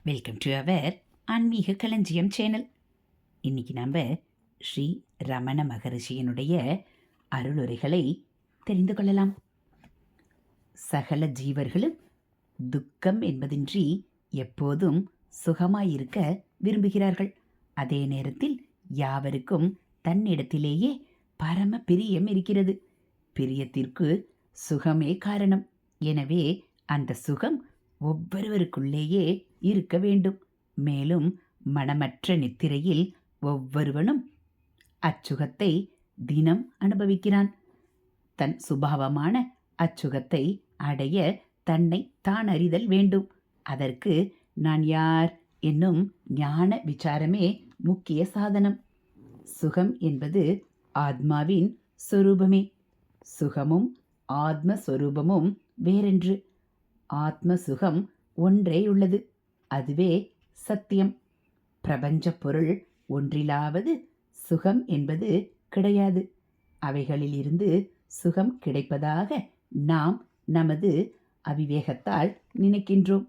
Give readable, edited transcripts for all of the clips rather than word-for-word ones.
Welcome to our ஆன்மீக களஞ்சியம் channel. இன்னைக்கு நம்ம ஸ்ரீ ரமண மகரிஷியினுடைய அருளுரைகளை தெரிந்து கொள்ளலாம். சகல ஜீவர்களும் துக்கம் என்பதின்றி எப்போதும் சுகமாயிருக்க விரும்புகிறார்கள். அதே நேரத்தில் யாவருக்கும் தன்னிடத்திலேயே பரம பிரியம் இருக்கிறது. பிரியத்திற்கு சுகமே காரணம். எனவே அந்த சுகம் ஒவ்வொருவருக்குள்ளேயே இருக்க வேண்டும். மேலும் மனமற்ற நித்திரையில் ஒவ்வொருவனும் அச்சுகத்தை தினம் அனுபவிக்கிறான். தன் சுபாவமான அச்சுகத்தை அடைய தன்னை தான் அறிதல் வேண்டும். அதற்கு நான் யார் என்னும் ஞான விசாரமே முக்கிய சாதனம். சுகம் என்பது ஆத்மாவின் சொரூபமே. சுகமும் ஆத்மஸ்வரூபமும் வேறென்று. ஆத்ம சுகம் ஒன்றே உள்ளது, அதுவே சத்தியம். பிரபஞ்ச பொருள் ஒன்றிலாவது சுகம் என்பது கிடையாது. அவைகளிலிருந்து சுகம் கிடைப்பதாக நாம் நமது அவிவேகத்தால் நினைக்கின்றோம்.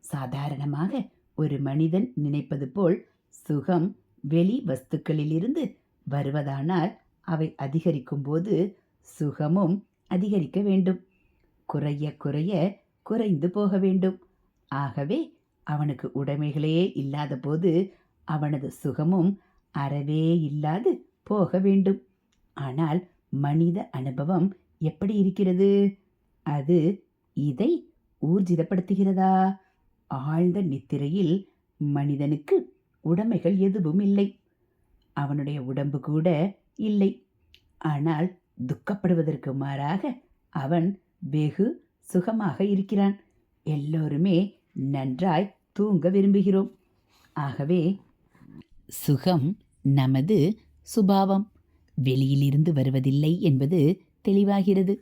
சாதாரணமாக ஒரு மனிதன் நினைப்பது போல் சுகம் வெளி வஸ்துக்களிலிருந்து வருவதானால் அவை அதிகரிக்கும் போது சுகமும் அதிகரிக்க வேண்டும். குறைய குறைய குறைந்து போக வேண்டும். ஆகவே அவனுக்கு உடைமைகளே இல்லாத போது அவனது சுகமும் அறவே இல்லாது போக வேண்டும். ஆனால் மனித அனுபவம் எப்படி இருக்கிறது? அது இதை ஊர்ஜிதப்படுத்துகிறதா? ஆழ்ந்த நித்திரையில் மனிதனுக்கு உடைமைகள் எதுவும் இல்லை. அவனுடைய உடம்பு கூட இல்லை. ஆனால் துக்கப்படுவதற்கு மாறாக அவன் வெகு சுகமாக இருக்கிறான். எல்லோருமே நன்றாய் தூங்க விரும்புகிறோம். ஆகவே சுகம் நமது சுபாவம், வெளியிலிருந்து வருவதில்லை என்பது தெளிவாகிறது.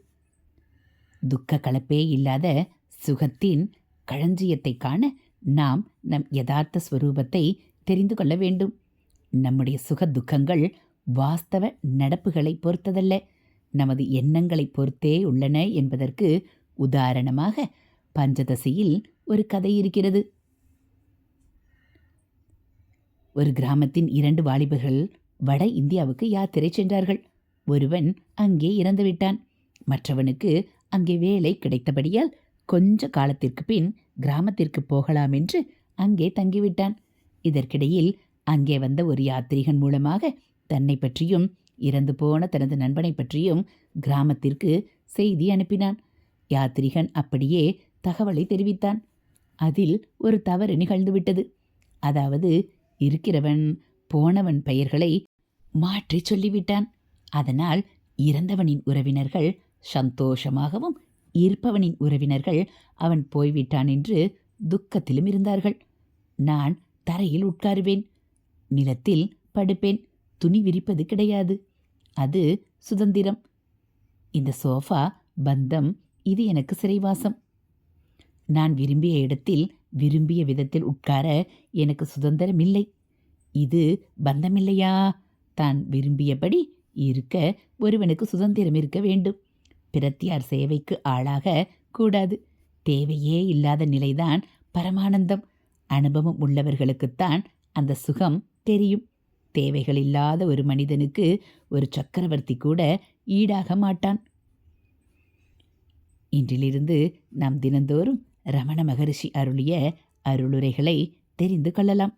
துக்க கலப்பே இல்லாத சுகத்தின் களஞ்சியத்தை காண நாம் நம் யதார்த்த ஸ்வரூபத்தை தெரிந்து கொள்ள வேண்டும். நம்முடைய சுக துக்கங்கள் வாஸ்தவ நடப்புகளை பொறுத்ததல்ல, நமது எண்ணங்களை பொறுத்தே உள்ளன என்பதற்கு உதாரணமாக பஞ்சதசியில் ஒரு கதை இருக்கிறது. ஒரு கிராமத்தின் 2 வாலிபர்கள் வட இந்தியாவுக்கு யாத்திரை சென்றார்கள். ஒருவன் அங்கே இறந்துவிட்டான். மற்றவனுக்கு அங்கே வேலை கிடைத்தபடியால் கொஞ்ச காலத்திற்கு பின் கிராமத்திற்கு போகலாம் என்று அங்கே தங்கிவிட்டான். இதற்கிடையில் அங்கே வந்த ஒரு யாத்ரீகன் மூலமாக தன்னை பற்றியும் இறந்து போன தனது நண்பனை பற்றியும் கிராமத்திற்கு செய்தி அனுப்பினான். யாத்ரீகன் அப்படியே தகவலை தெரிவித்தான். அதில் ஒரு தவறு நிகழ்ந்துவிட்டது. அதாவது இருக்கிறவன் போனவன் பெயர்களை மாற்றி சொல்லிவிட்டான். அதனால் இறந்தவனின் உறவினர்கள் சந்தோஷமாகவும் இருப்பவனின் உறவினர்கள் அவன் போய்விட்டான் என்று துக்கத்திலும் இருந்தார்கள். நான் தரையில் உட்காருவேன், நிலத்தில் படுப்பேன், துணி விரிப்பது கிடையாது. அது சுதந்திரம். இந்த சோஃபா பந்தம், இது எனக்கு சிறைவாசம். நான் விரும்பிய இடத்தில் விரும்பிய விதத்தில் உட்கார எனக்கு சுதந்திரம் இல்லை. இது பந்தமில்லையா? தான் விரும்பியபடி இருக்க ஒருவனுக்கு சுதந்திரம் இருக்க வேண்டும். பிரத்தியார் சேவைக்கு ஆளாக கூடாது. தேவையே இல்லாத நிலைதான் பரமானந்தம். அனுபவம் உள்ளவர்களுக்குத்தான் அந்த சுகம் தெரியும். தேவைகள் இல்லாத ஒரு மனிதனுக்கு ஒரு சக்கரவர்த்தி கூட ஈடாக மாட்டான். இன்றிலிருந்து நாம் தினந்தோறும் ரமண மகரிஷி அருளிய அருளுரைகளை தெரிந்து கொள்ளலாம்.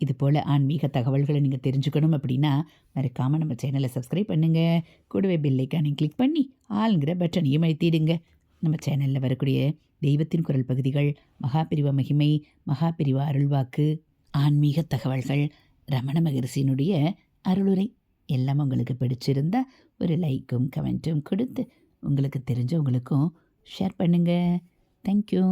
இதுபோல் ஆன்மீக தகவல்களை நீங்கள் தெரிஞ்சுக்கணும் அப்படின்னா மறக்காமல் நம்ம சேனலை சப்ஸ்கிரைப் பண்ணுங்கள். கூடவே பெல் ஐக்கானையும் கிளிக் பண்ணி ஆளுங்கிற பட்டனையும் அழுத்திடுங்க. நம்ம சேனலில் வரக்கூடிய தெய்வத்தின் குரல் பகுதிகள், மகாபிரிவா மகிமை, மகாபிரிவா அருள்வாக்கு, ஆன்மீக தகவல்கள், ரமண மகரிஷியினுடைய அருளுரை எல்லாம் உங்களுக்கு பிடிச்சிருந்தா ஒரு லைக்கும் கமெண்ட்டும் கொடுத்து உங்களுக்கு தெரிஞ்சவங்களுக்கும் ஷேர் பண்ணுங்கள். தேங்க்யூ.